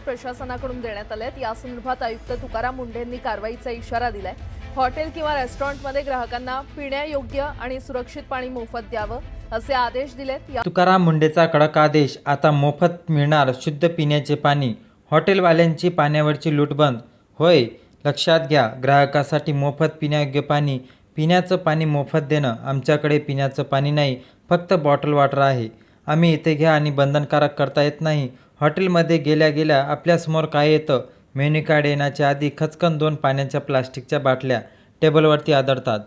प्रशासनाकडून देण्यात आले आहेत। यासंदर्भात आयुक्त तुकाराम मुंढेंनी कारवाईचा इशारा दिलाय। हॉटेल किंवा रेस्टॉरंटमध्ये ग्राहकांना पिण्यायोग्य आणि सुरक्षित पाणी मोफत द्यावं असे आदेश दिलेत। तुकाराम मुंढेचा कडक आदेश, आता मोफत मिळणार शुद्ध पिण्याचे पाणी। हॉटेलवाल्यांची पाण्यावरची लूट बंद। होय, लक्षात घ्या, ग्राहकासाठी मोफत पिण्यायोग्य पाणी, पिण्याचं पाणी मोफत देणं। आमच्याकडे पिण्याचं पाणी नाही, फक्त बॉटल वॉटर आहे। आम्ही इथे घ्या आणि बंधनकारक करता येत नाही। हॉटेलमध्ये गेल्या गेल्या आपल्यासमोर काय येतं? मेन्यू कार्ड येण्याच्या आधी खचकन 2 पाण्याच्या प्लास्टिकच्या बाटल्या टेबलवरती आदळतात।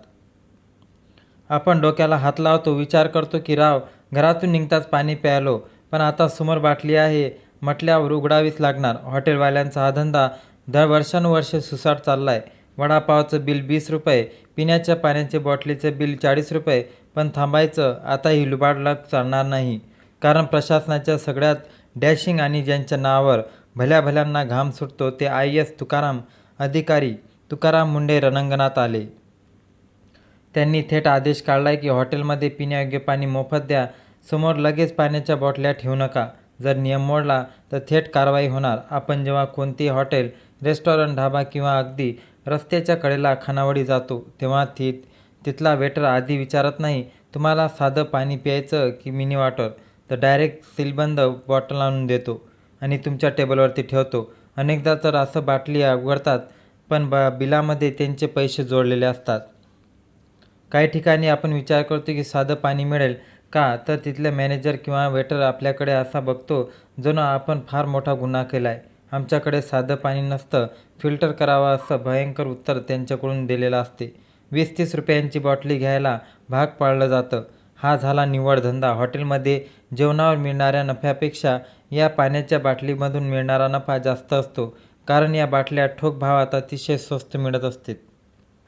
आपण डोक्याला हात लावतो, विचार करतो की राव, घरातून निघताच पाणी प्यायलो, पण आता समोर बाटली आहे म्हटल्यावर उघडावीच लागणार। हॉटेलवाल्यांचा हा धंदा वर्षानुवर्षे सुसाट चाललाय। वडापावचं बिल 20 रुपये, पिण्याच्या पाण्याचे बॉटलीचे बिल 40 रुपये। पण थांबायचं, आता ही लुबाडला चालणार नाही, कारण प्रशासनाच्या सगळ्यात डॅशिंग आणि ज्यांच्या नावावर भल्याभल्यांना घाम सुटतो ते IAS अधिकारी तुकाराम मुंढे रणांगणात आले। त्यांनी थेट आदेश काढलाय की हॉटेलमध्ये पिण्यायोग्य पाणी मोफत द्या, समोर लगेच पाण्याच्या बाटल्या ठेवू नका। जर नियम मोडला तर थेट कारवाई होणार। आपण जेव्हा कोणतेही हॉटेल, रेस्टॉरंट, ढाबा किंवा अगदी रस्त्याच्या कडेला खानावळी जातो, तेव्हा तिथला वेटर आधी विचारत नाही, तुम्हाला साधं पाणी प्यायचं की मिनी वॉटर, तर डायरेक्ट सीलबंद बॉटल आणून देतो आणि तुमच्या टेबलवरती ठेवतो। अनेकदा तर असं बाटली उघडतात, पण बिलामध्ये त्यांचे पैसे जोडलेले असतात। काही ठिकाणी आपण विचार करतो की साधं पाणी मिळेल का, तर तिथले मॅनेजर किंवा वेटर आपल्याकडे असा बघतो जणू आपण फार मोठा गुन्हा केलाय। आमच्याकडे साधं पाणी नसतं, फिल्टर करावं असं भयंकर उत्तर त्यांच्याकडून दिलेलं असते। 20-30 रुपयांची बॉटली घ्यायला भाग पाडलं जातं। हा झाला निव्वळ धंदा। हॉटेलमध्ये जेवणावर मिळणाऱ्या नफ्यापेक्षा या पाण्याच्या बाटलीमधून मिळणारा नफा जास्त असतो, कारण या बाटल्या ठोक भावात अतिशय स्वस्त मिळत असतात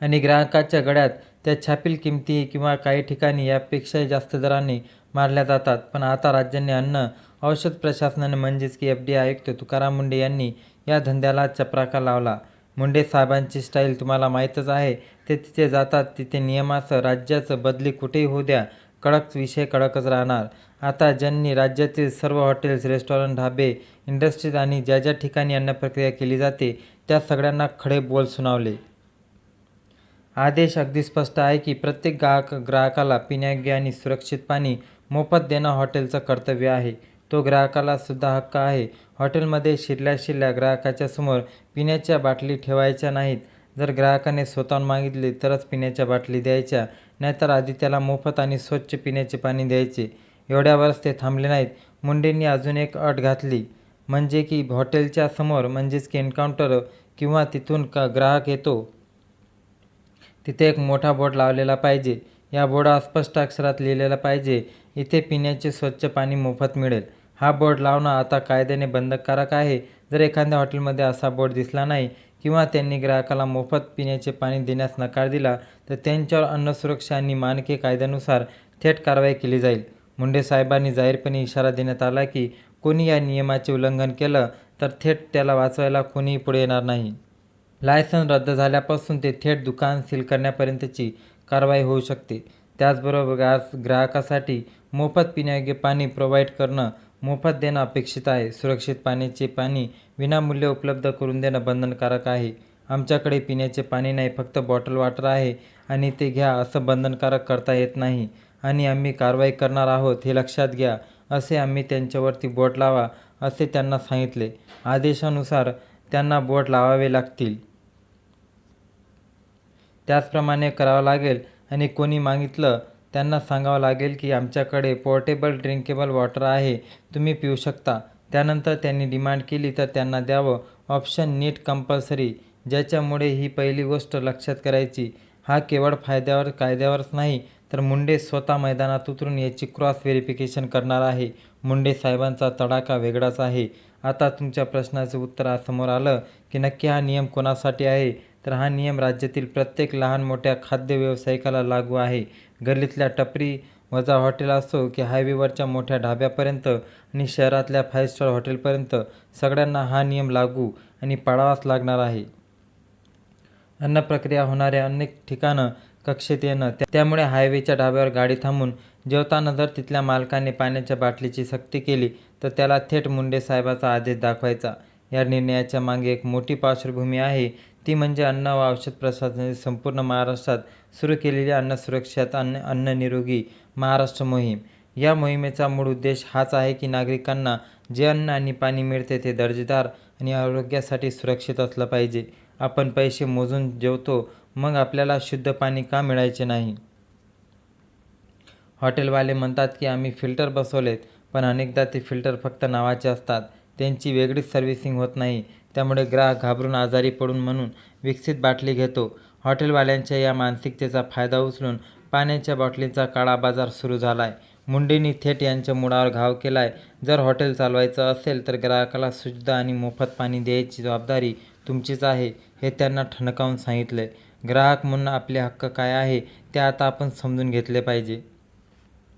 आणि ग्राहकाच्या गळ्यात त्या छापील किमती किंवा काही ठिकाणी यापेक्षाही जास्त दराने मारल्या जातात। पण आता राज्याने अन्न औषध प्रशासनाने म्हणजेच की FDA आयुक्त तुकाराम मुंढे यांनी या धंद्याला चपराका लावला। मुंढे साहेबांची स्टाईल तुम्हाला माहीतच आहे। ते तिथे जातात तिथे नियमाचं, राज्याचं बदली कुठेही होऊ द्या, कडक विषय कडकच राहणार। आता ज्यांनी राज्यातील सर्व हॉटेल्स, रेस्टॉरंट, ढाबे, इंडस्ट्रीज आणि ज्या ज्या ठिकाणी अन्नप्रक्रिया केली जाते त्या सगळ्यांना खडे बोल सुनावले। आदेश अगदी स्पष्ट आहे की प्रत्येक ग्राहकाला पिण्यायोग्य आणि सुरक्षित पाणी मोफत देणं हॉटेलचं कर्तव्य आहे। तो ग्राहकाला सुद्धा हक्क आहे। हॉटेलमध्ये शिरल्या ग्राहकाच्या समोर पिण्याच्या बाटली ठेवायच्या नाहीत। जर ग्राहकाने स्वतःहून मागितले तरच पिण्याच्या बाटली द्यायच्या, नाहीतर आधी त्याला मोफत आणि स्वच्छ पिण्याचे पाणी द्यायचे। एवढ्यावरच ते थांबले नाहीत। मुंढेंनी अजून एक अट घातली, म्हणजे की हॉटेलच्या समोर म्हणजेच की एन्काउंटर किंवा तिथून ग्राहक येतो तिथे एक मोठा बोर्ड लावलेला पाहिजे। या बोर्डावर स्पष्ट अक्षरात लिहिलेलं पाहिजे, इथे पिण्याचे स्वच्छ पाणी मोफत मिळेल। हा बोर्ड लावणं आता कायद्याने बंधनकारक आहे। जर एखाद्या हॉटेलमध्ये असा बोर्ड दिसला नाही किंवा त्यांनी ग्राहकाला मोफत पिण्याचे पाणी देण्यास नकार दिला तर त्यांच्यावर अन्न सुरक्षा आणि मानके कायद्यानुसार थेट कारवाई केली जाईल। मुंढे साहेबांनी जाहीरपणे इशारा देण्यात आला की कोणी या नियमाचे उल्लंघन केलं तर थेट त्याला वाचवायला कोणीही पुढे येणार नाही। लायसन्स रद्द झाल्यापासून ते थेट दुकान सील करण्यापर्यंतची कारवाई होऊ शकते। त्याचबरोबर ग्राहकासाठी मोफत पिण्यायोग्य पाणी प्रोव्हाइड करणं, मोफत देणं अपेक्षित आहे। सुरक्षित पाण्याचे पाणी विनामूल्य उपलब्ध करून देणं बंधनकारक आहे। आमच्याकडे पिण्याचे पाणी नाही, फक्त बॉटल वॉटर आहे आणि ते घ्या असं बंधनकारक करता येत नाही आणि आम्ही कारवाई करणार आहोत, हे लक्षात घ्या, असे आम्ही त्यांच्यावरती बोर्ड लावा असे त्यांना सांगितले। आदेशानुसार त्यांना बोर्ड लावावे लागतील, त्याचप्रमाणे करावं लागेल आणि कोणी मागितलं त्यांना सांगावं लागेल की आमच्याकडे पोर्टेबल ड्रिंकेबल वॉटर आहे, तुम्ही पिऊ शकता। त्यानंतर त्यांनी डिमांड केली तर त्यांना द्यावं ऑप्शन नीट कंपल्सरी। ज्याच्यामुळे ही पहिली गोष्ट लक्षात करायची, हा केवळ कायद्यावरच नाही तर मुंढे स्वतः मैदानात उतरून याची क्रॉस व्हेरिफिकेशन करणार आहे। मुंढे साहेबांचा तडाखा वेगळाच आहे। आता तुमच्या प्रश्नाचे उत्तर समोर आलं की नक्की हा नियम कोणासाठी आहे, तर हा नियम राज्यातील प्रत्येक लहान मोठ्या खाद्य व्यावसायिकाला लागू आहे। गल्लीतल्या टपरी वजा हॉटेल असो की हायवेवरच्या मोठ्या ढाब्यापर्यंत आणि शहरातल्या 5 स्टार हॉटेलपर्यंत सगळ्यांना हा नियम लागू आणि पाळावाच लागणार आहे। अन्नप्रक्रिया होणाऱ्या अनेक ठिकाणं कक्षेत येणं, त्यामुळे हायवेच्या ढाब्यावर गाडी थांबून जेवताना जर तिथल्या मालकाने पाण्याच्या बाटलीची सक्ती केली तर त्याला थेट मुंढे साहेबाचा आदेश दाखवायचा। या निर्णयाच्या मागे एक मोठी पार्श्वभूमी आहे, ती म्हणजे अन्न व औषध प्रशासनाने संपूर्ण महाराष्ट्रात सुरू केलेली अन्न सुरक्षित अन्न निरोगी महाराष्ट्र मोहीम. या मोहिमेचा मूळ उद्देश हाच आहे की नागरिकांना जे अन्न आणि पाणी मिळते ते दर्जेदार आणि आरोग्यासाठी सुरक्षित असलं पाहिजे. आपण पैसे मोजून जेवतो, मग आपल्याला शुद्ध पाणी का मिळायचे नाही? हॉटेलवाले म्हणतात की आम्ही फिल्टर बसवलेत, पण अनेकदा ते फिल्टर फक्त नावाचे असतात. त्यांची वेगळीच सर्व्हिसिंग होत नाही. त्यामुळे ग्राहक घाबरून आजारी पडून म्हणून विकसित बाटली घेतो. हॉटेलवाल्यांच्या या मानसिकतेचा फायदा उचलून पाण्याच्या बाटलीचा काळा बाजार सुरू झाला आहे. मुंडेंनी थेट यांच्या मुळावर घाव केला आहे. जर हॉटेल चालवायचं असेल तर ग्राहकाला शुद्ध आणि मोफत पाणी द्यायची जबाबदारी तुमचीच आहे, हे त्यांना ठणकावून सांगितलंय. ग्राहक म्हणून आपले हक्क काय आहे ते आता आपण समजून घेतले पाहिजे.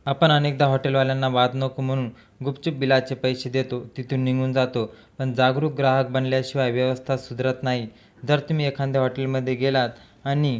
आपण अनेकदा हॉटेलवाल्यांना वाद नको म्हणून गुपचूप बिलाचे पैसे देतो, तिथून निघून जातो. पण जागरूक ग्राहक बनल्याशिवाय व्यवस्था सुधारत नाही. जर तुम्ही एखाद्या हॉटेलमध्ये गेलात आणि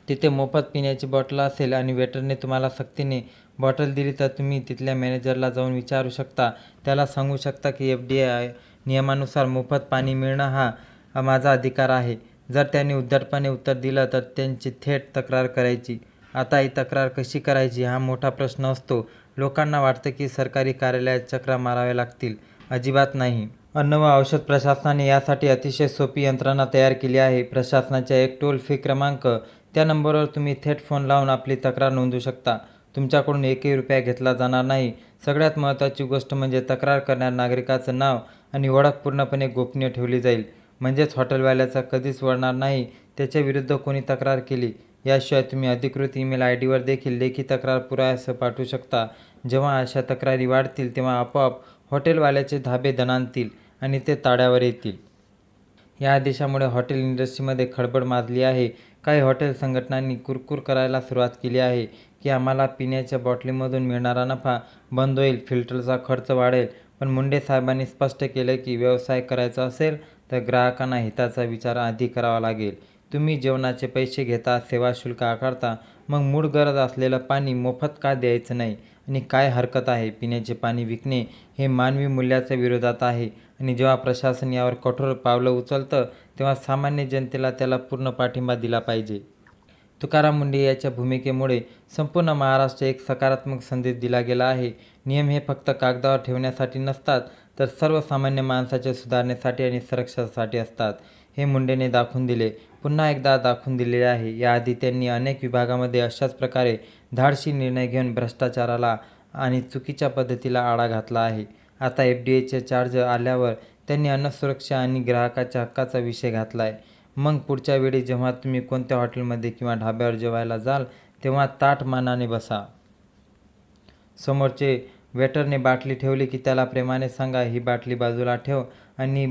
तिथे मोफत पिण्याची बॉटल असेल आणि वेटरने तुम्हाला सक्तीने बॉटल दिली, तर तुम्ही तिथल्या मॅनेजरला जाऊन विचारू शकता. त्याला सांगू शकता की FDA नियमानुसार मोफत पाणी मिळणं हा माझा अधिकार आहे. जर त्यांनी उद्धटपणे उत्तर दिलं तर त्यांची थेट तक्रार करायची. आता ही तक्रार कशी करायची हा मोठा प्रश्न असतो. लोकांना वाटतं की सरकारी कार्यालयात चक्रा माराव्या लागतील. अजिबात नाही. अन्न व औषध प्रशासनाने यासाठी अतिशय सोपी यंत्रणा तयार केली आहे. प्रशासनाचा एक टोल फ्री क्रमांक, त्या नंबरवर तुम्ही थेट फोन लावून आपली तक्रार नोंदवू शकता. तुमच्याकडून एकही रुपया घेतला जाणार नाही. सगळ्यात महत्त्वाची गोष्ट म्हणजे तक्रार करणाऱ्या नागरिकाचं नाव आणि ओळख पूर्णपणे गोपनीय ठेवली जाईल. म्हणजेच हॉटेलवाल्याचा कधीच वळणार नाही त्याच्या विरुद्ध कोणी तक्रार केली. याशिवाय तुम्ही अधिकृत ईमेल आयडीवर देखील लेखी तक्रार पुराव्यासह पाठवू शकता. जेव्हा अशा तक्रारी वाढतील तेव्हा आपोआप हॉटेलवाल्याचे धाबे दणाणतील आणि ते ताळ्यावर येतील. या आदेशामुळे हॉटेल इंडस्ट्रीमध्ये खळबळ माजली आहे. काही हॉटेल संघटनांनी कुरकुर करायला सुरुवात केली आहे की आम्हाला पिण्याच्या बॉटलीमधून मिळणारा नफा बंद होईल, फिल्टरचा खर्च वाढेल. पण मुंडे साहेबांनी स्पष्ट केलं की व्यवसाय करायचा असेल तर ग्राहकांना हिताचा विचार आधी करावा लागेल. तुम्ही जेवणाचे पैसे घेता, सेवा शुल्क आकारता, मग मूळ गरज असलेलं पाणी मोफत का द्यायचं नाही? आणि काय हरकत आहे? पिण्याचे पाणी विकणे हे मानवी मूल्याच्या विरोधात आहे आणि जेव्हा प्रशासन यावर कठोर पावलं उचलतं तेव्हा सामान्य जनतेला त्याला पूर्ण पाठिंबा दिला पाहिजे. तुकाराम मुंडे यांच्या भूमिकेमुळे संपूर्ण महाराष्ट्र एक सकारात्मक संदेश दिला गेला आहे. नियम हे फक्त कागदावर ठेवण्यासाठी नसतात, तर सर्वसामान्य माणसाच्या सुधारणेसाठी आणि संरक्षणासाठी असतात. हे मुंडेने दाखवून दिले, पुन्हा एकदा दाखवून दिलेले आहे. याआधी त्यांनी अनेक विभागामध्ये अशाच प्रकारे धाडसी निर्णय घेऊन भ्रष्टाचाराला आणि चुकीच्या पद्धतीला आळा घातला आहे. आता FDAचे चार्ज आल्यावर त्यांनी अन्न सुरक्षा आणि ग्राहकाच्या हक्काचा विषय घातला आहे. मग पुढच्या वेळी जेव्हा तुम्ही कोणत्या हॉटेलमध्ये किंवा ढाब्यावर जेवायला जाल तेव्हा ताठ मानाने बसा. समोरचे वेटरने बाटली ठेवली की त्याला प्रेमाने सांगा, ही बाटली बाजूला ठेव आणि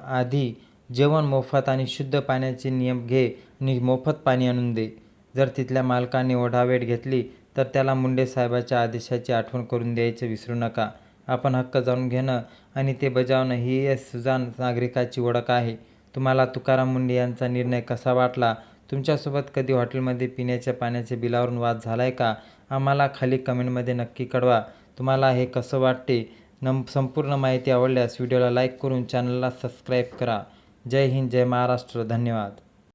आधी जेवण मोफत आणि शुद्ध पाण्याचे नियम घे आणि मोफत पाणी आणून दे. जर तिथल्या मालकाने ओढावेळ घेतली तर त्याला मुंडे साहेबाच्या आदेशाची आठवण करून द्यायचं विसरू नका. आपण हक्क जाणून घेणं आणि ते बजावणं ही सुजाण नागरिकाची ओळख आहे. तुम्हाला तुकाराम मुंडे यांचा निर्णय कसा वाटला? तुमच्यासोबत कधी हॉटेलमध्ये पिण्याच्या पाण्याच्या बिलावरून वाद झालाय का? आम्हाला खाली कमेंटमध्ये नक्की कळवा. तुम्हाला हे कसं वाटते? संपूर्ण माहिती आवडल्यास व्हिडिओला लाईक करून चॅनलला सबस्क्राईब करा. जय हिंद, जय महाराष्ट्र. धन्यवाद.